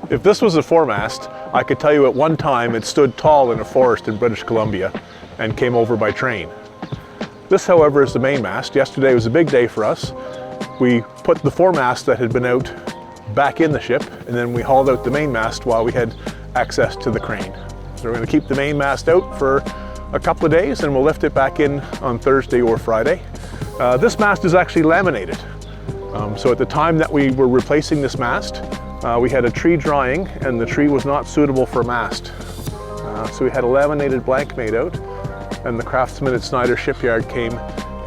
If this was a foremast, I could tell you at one time it stood tall in a forest in British Columbia and came over by train. This, however, is the mainmast. Yesterday was a big day for us. We put the foremast that had been out back in the ship, and then we hauled out the mainmast while we had access to the crane. So we're going to keep the mainmast out for a couple of days and we'll lift it back in on Thursday or Friday. This mast is actually laminated. So at the time that we were replacing this mast, we had a tree drying and the tree was not suitable for a mast. So we had a laminated blank made out, and the craftsman at Snyder Shipyard came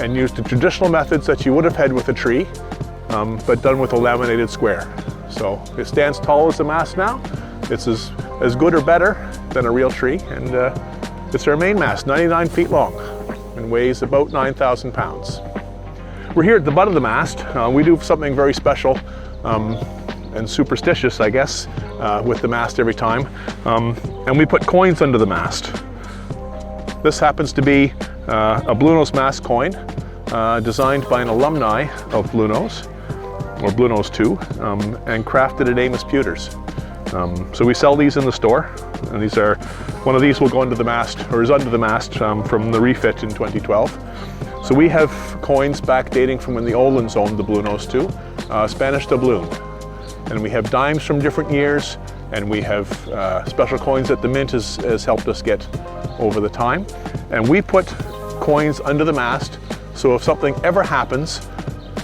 and used the traditional methods that you would have had with a tree, but done with a laminated square. So it stands tall as a mast now. It's as good or better than a real tree, and it's our mainmast, 99 feet long and weighs about 9,000 pounds. We're here at the butt of the mast. We do something very special and superstitious, I guess, with the mast every time. And we put coins under the mast. This happens to be a Bluenose mast coin designed by an alumni of Bluenose, or Bluenose 2, and crafted at Amos Pewter's. So we sell these in the store, and these are, one of these will go under the mast, or is under the mast from the refit in 2012. So we have coins back dating from when the Olins owned the Bluenose 2, Spanish doubloon. And we have dimes from different years, and we have special coins that the mint has helped us get over the time. And we put coins under the mast, so if something ever happens,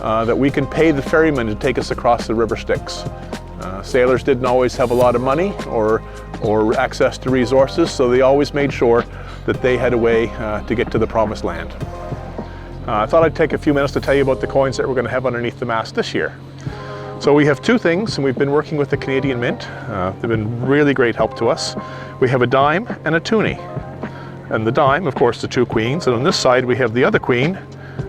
that we can pay the ferryman to take us across the river Styx. Sailors didn't always have a lot of money or access to resources, so they always made sure that they had a way to get to the promised land. I thought I'd take a few minutes to tell you about the coins that we're going to have underneath the mast this year. So we have two things, and we've been working with the Canadian Mint. They've been really great help to us. We have a dime and a toonie. And the dime, of course, the two queens, and on this side we have the other queen,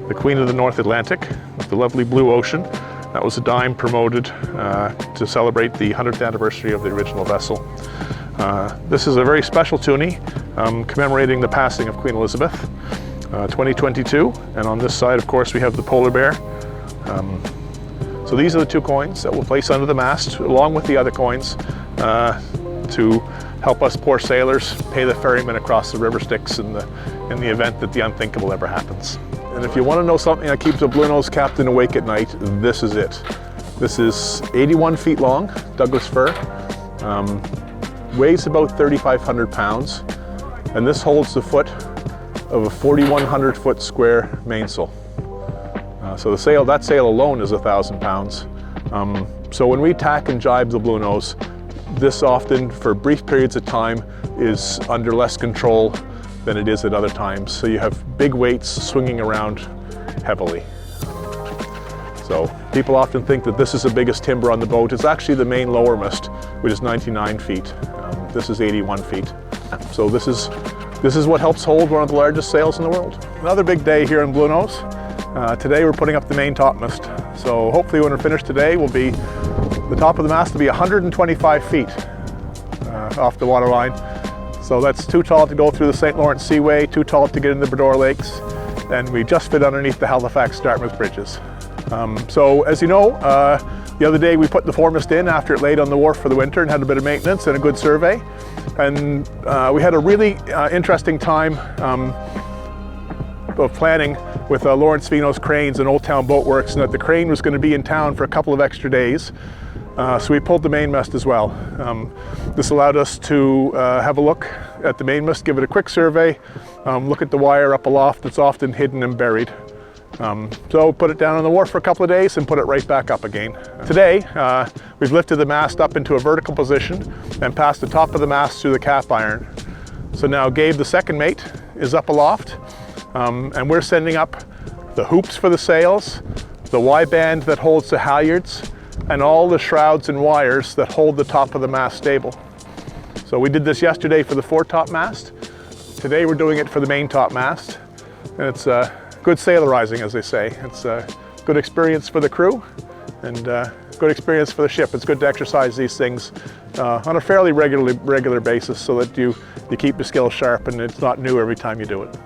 the Queen of the North Atlantic, with the lovely blue ocean. That was a dime promoted to celebrate the 100th anniversary of the original vessel. This is a very special toonie commemorating the passing of Queen Elizabeth, 2022. And on this side, of course, we have the polar bear. So these are the two coins that we'll place under the mast, along with the other coins, to help us poor sailors pay the ferryman across the river Styx in the event that the unthinkable ever happens. And if you want to know something that keeps a Bluenose captain awake at night, this is it. This is 81 feet long, Douglas fir, weighs about 3,500 pounds, and this holds the foot of a 4,100 foot square mainsail. So that sail alone is 1,000 pounds. So when we tack and jibe the Bluenose, this often, for brief periods of time, is under less control than it is at other times. So you have big weights swinging around heavily. So people often think that this is the biggest timber on the boat. It's actually the main lowermost, which is 99 feet. This is 81 feet. So this is what helps hold one of the largest sails in the world. Another big day here in Bluenose. Today we're putting up the main topmast. So hopefully when we're finished today, the top of the mast will be 125 feet off the water line. So that's too tall to go through the St. Lawrence Seaway, too tall to get in the Bredor Lakes, and we just fit underneath the Halifax-Dartmouth bridges. So as you know, the other day we put the foremast in after it laid on the wharf for the winter and had a bit of maintenance and a good survey. And we had a really interesting time of planning with Lawrence Vino's Cranes and Old Town Boat Works, and that the crane was going to be in town for a couple of extra days. So we pulled the mainmast as well. This allowed us to have a look at the mainmast, give it a quick survey, look at the wire up aloft that's often hidden and buried. So put it down on the wharf for a couple of days and put it right back up again. Today, we've lifted the mast up into a vertical position and passed the top of the mast through the cap iron. So now Gabe, the second mate, is up aloft, and we're sending up the hoops for the sails, the Y-band that holds the halyards, and all the shrouds and wires that hold the top of the mast stable. So we did this yesterday for the foretop mast. Today we're doing it for the main top mast. And it's good sailorizing, as they say. It's a good experience for the crew and good experience for the ship. It's good to exercise these things on a fairly regular basis so that you keep your skills sharp and it's not new every time you do it.